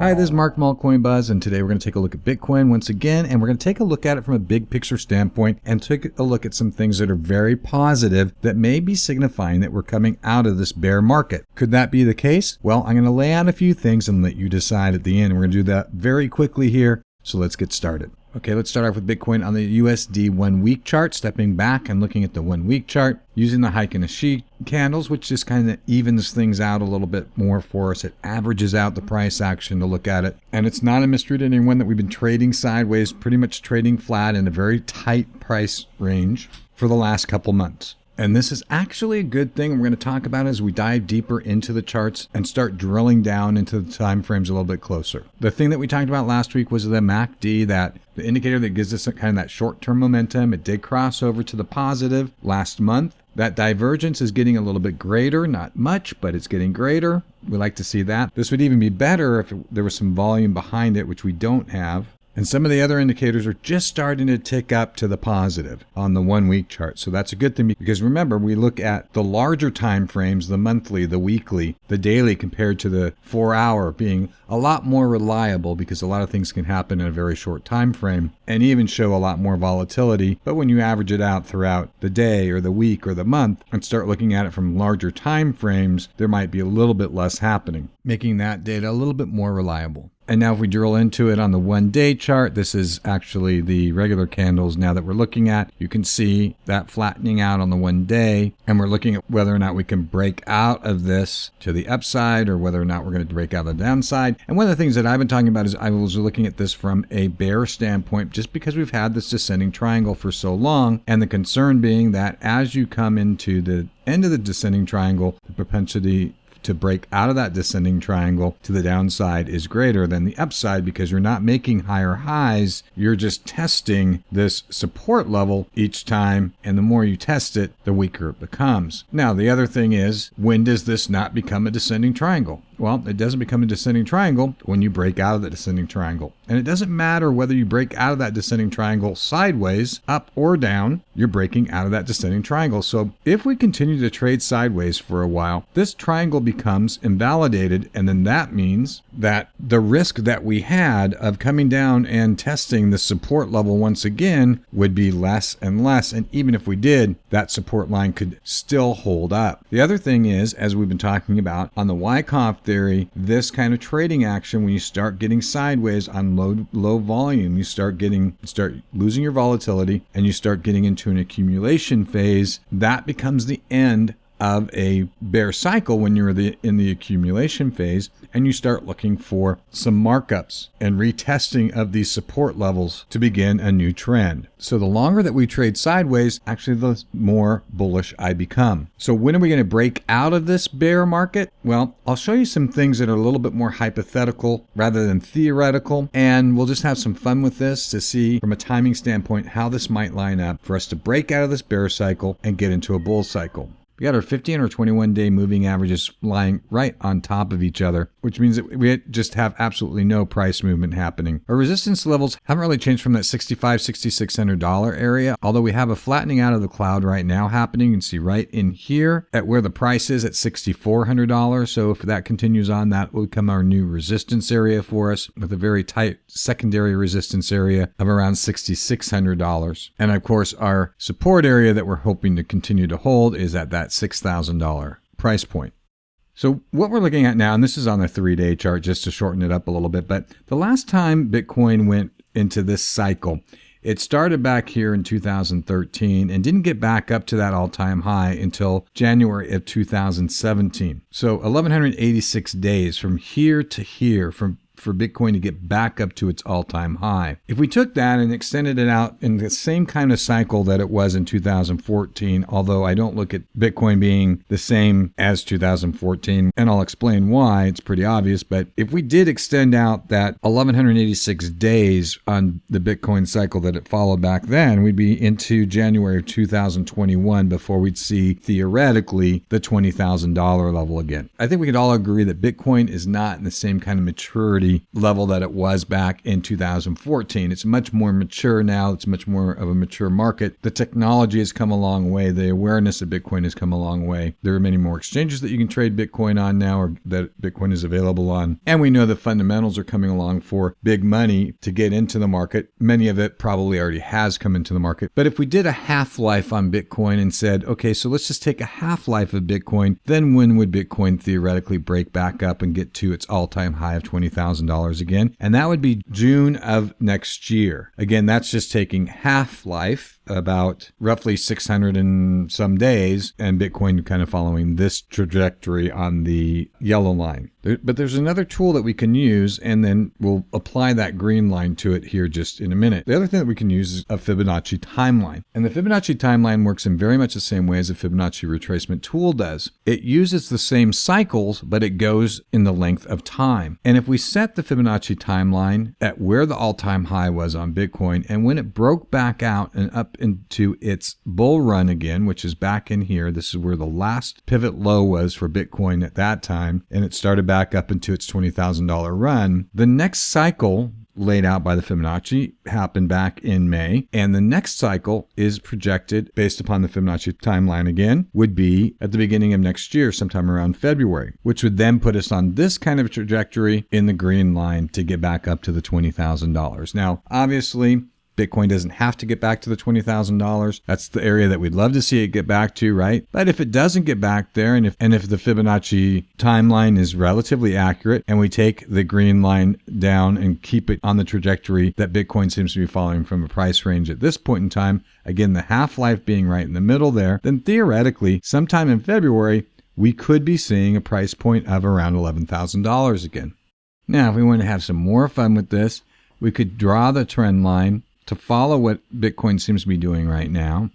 Hi, this is Mark from Altcoin Buzz, and today we're going to take a look at Bitcoin once again, and we're going to take a look at it from a big picture standpoint and take a look at some things that are very positive that may be signifying that we're coming out of this bear market. Could that be the case? Well, I'm going to lay out a few things and let you decide at the end. We're going to do that very quickly here, so let's get started. Okay, let's start off with Bitcoin on the USD 1 week chart, stepping back and looking at the 1 week chart, using the Heiken Ashi candles, which just kind of evens things out a little bit more for us. It averages out the price action to look at it. And it's not a mystery to anyone that we've been trading sideways, pretty much trading flat in a very tight price range for the last couple months. And this is actually a good thing we're going to talk about as we dive deeper into the charts and start drilling down into the time frames a little bit closer. The thing that we talked about last week was the MACD, that the indicator that gives us kind of that short-term momentum. It did cross over to the positive last month. That divergence is getting a little bit greater, not much, but it's getting greater. We like to see that. This would even be better if there was some volume behind it, which we don't have. And some of the other indicators are just starting to tick up to the positive on the 1 week chart. So that's a good thing, because remember, we look at the larger time frames, the monthly, the weekly, the daily, compared to the 4 hour, being a lot more reliable because a lot of things can happen in a very short time frame and even show a lot more volatility. But when you average it out throughout the day or the week or the month and start looking at it from larger time frames, there might be a little bit less happening, making that data a little bit more reliable. And now if we drill into it on the 1 day chart, this is actually the regular candles now that we're looking at. You can see that flattening out on the 1 day, and we're looking at whether or not we can break out of this to the upside or whether or not we're going to break out of the downside. And one of the things that I've been talking about is I was looking at this from a bear standpoint, just because we've had this descending triangle for so long, and the concern being that as you come into the end of the descending triangle, the propensity to break out of that descending triangle to the downside is greater than the upside, because you're not making higher highs. You're just testing this support level each time. And the more you test it, the weaker it becomes. Now, the other thing is, when does this not become a descending triangle? Well, it doesn't become a descending triangle when you break out of the descending triangle. And it doesn't matter whether you break out of that descending triangle sideways, up or down, you're breaking out of that descending triangle. So if we continue to trade sideways for a while, this triangle becomes invalidated. And then that means that the risk that we had of coming down and testing the support level once again would be less and less. And even if we did, that support line could still hold up. The other thing is, as we've been talking about on the Wyckoff theory, this kind of trading action, when you start getting sideways on low volume, you start losing your volatility and you start getting into an accumulation phase. That becomes the end of a bear cycle when you're in the accumulation phase, and you start looking for some markups and retesting of these support levels to begin a new trend. So the longer that we trade sideways, actually the more bullish I become. So when are we going to break out of this bear market? Well, I'll show you some things that are a little bit more hypothetical rather than theoretical, and we'll just have some fun with this to see from a timing standpoint how this might line up for us to break out of this bear cycle and get into a bull cycle. We got our 50 and our 21-day moving averages lying right on top of each other, which means that we just have absolutely no price movement happening. Our resistance levels haven't really changed from that $6,500, $6,600 area, although we have a flattening out of the cloud right now happening. You can see right in here at where the price is at $6,400. So if that continues on, that will become our new resistance area for us, with a very tight secondary resistance area of around $6,600. And of course, our support area that we're hoping to continue to hold is at that $6,000 price point. So what we're looking at now, and this is on the 3-day chart just to shorten it up a little bit, but the last time Bitcoin went into this cycle, it started back here in 2013 and didn't get back up to that all-time high until January of 2017. So 1,186 days from here to here, for Bitcoin to get back up to its all-time high. If we took that and extended it out in the same kind of cycle that it was in 2014, although I don't look at Bitcoin being the same as 2014, and I'll explain why, it's pretty obvious, but if we did extend out that 1,186 days on the Bitcoin cycle that it followed back then, we'd be into January of 2021 before we'd see, theoretically, the $20,000 level again. I think we could all agree that Bitcoin is not in the same kind of maturity maturity level that it was back in 2014. It's much more mature now. It's much more of a mature market. The technology has come a long way. The awareness of Bitcoin has come a long way. There are many more exchanges that you can trade Bitcoin on now, or that Bitcoin is available on. And we know the fundamentals are coming along for big money to get into the market. Many of it probably already has come into the market. But if we did a half-life on Bitcoin and said, okay, so let's just take a half-life of Bitcoin, then when would Bitcoin theoretically break back up and get to its all-time high of $20,000 again? And that would be June of next year. Again, that's just taking half-life, about roughly 600 and some days, and Bitcoin kind of following this trajectory on the yellow line. But there's another tool that we can use, and then we'll apply that green line to it here just in a minute. The other thing that we can use is a Fibonacci timeline. And the Fibonacci timeline works in very much the same way as a Fibonacci retracement tool does. It uses the same cycles, but it goes in the length of time. And if we set the Fibonacci timeline at where the all-time high was on Bitcoin, and when it broke back out and up into its bull run again, which is back in here, this is where the last pivot low was for Bitcoin at that time, and it started back up into its $20,000 run, the next cycle laid out by the Fibonacci happened back in May, and the next cycle is projected based upon the Fibonacci timeline again would be at the beginning of next year, sometime around February, which would then put us on this kind of trajectory in the green line to get back up to the $20,000. Now, obviously, Bitcoin doesn't have to get back to the $20,000. That's the area that we'd love to see it get back to, right? But if it doesn't get back there, and if the Fibonacci timeline is relatively accurate, and we take the green line down and keep it on the trajectory that Bitcoin seems to be following from a price range at this point in time, again, the half-life being right in the middle there, then theoretically, sometime in February, we could be seeing a price point of around $11,000 again. Now, if we want to have some more fun with this, we could draw the trend line to follow what Bitcoin seems to be doing right now,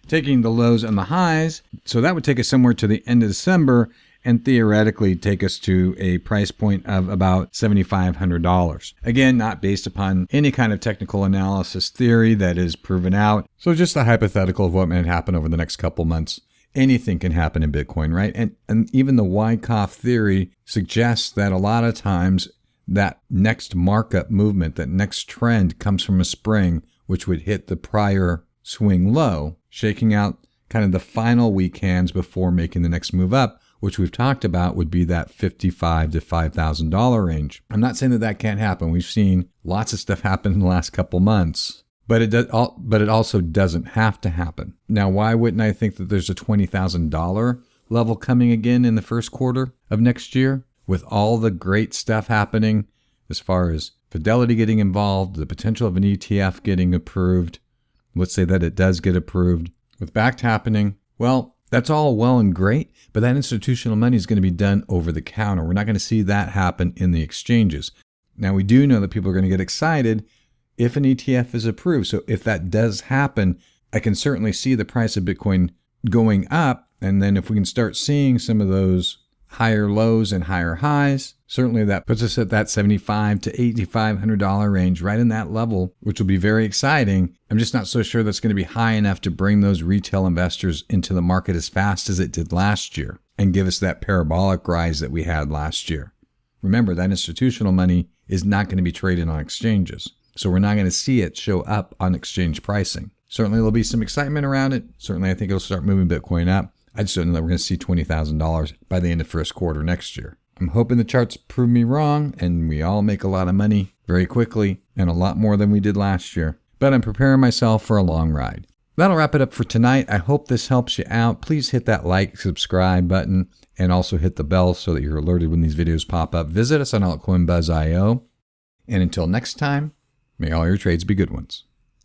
taking the lows and the highs. So that would take us somewhere to the end of December and theoretically take us to a price point of about $7,500. Again, not based upon any kind of technical analysis theory that is proven out. So just a hypothetical of what might happen over the next couple months. Anything can happen in Bitcoin, right? And even the Wyckoff theory suggests that a lot of times that next markup movement, that next trend comes from a spring, which would hit the prior swing low, shaking out kind of the final weak hands before making the next move up, which we've talked about would be that $55,000 to $5,000 range. I'm not saying that that can't happen. We've seen lots of stuff happen in the last couple months, but it also doesn't have to happen. Now, why wouldn't I think that there's a $20,000 level coming again in the first quarter of next year? With all the great stuff happening as far as Fidelity getting involved, the potential of an ETF getting approved, let's say that it does get approved, with BACT happening, well, that's all well and great, but that institutional money is going to be done over the counter. We're not going to see that happen in the exchanges. Now, we do know that people are going to get excited if an ETF is approved. So if that does happen, I can certainly see the price of Bitcoin going up. And then if we can start seeing some of those higher lows and higher highs, certainly that puts us at that $7,500 to $8,500 range, right in that level, which will be very exciting. I'm just not so sure that's going to be high enough to bring those retail investors into the market as fast as it did last year and give us that parabolic rise that we had last year. Remember, that institutional money is not going to be traded on exchanges, so we're not going to see it show up on exchange pricing. Certainly there'll be some excitement around it. Certainly I think it'll start moving Bitcoin up. I just don't know that we're going to see $20,000 by the end of first quarter next year. I'm hoping the charts prove me wrong and we all make a lot of money very quickly and a lot more than we did last year. But I'm preparing myself for a long ride. That'll wrap it up for tonight. I hope this helps you out. Please hit that like, subscribe button, and also hit the bell so that you're alerted when these videos pop up. Visit us on altcoinbuzz.io. And until next time, may all your trades be good ones.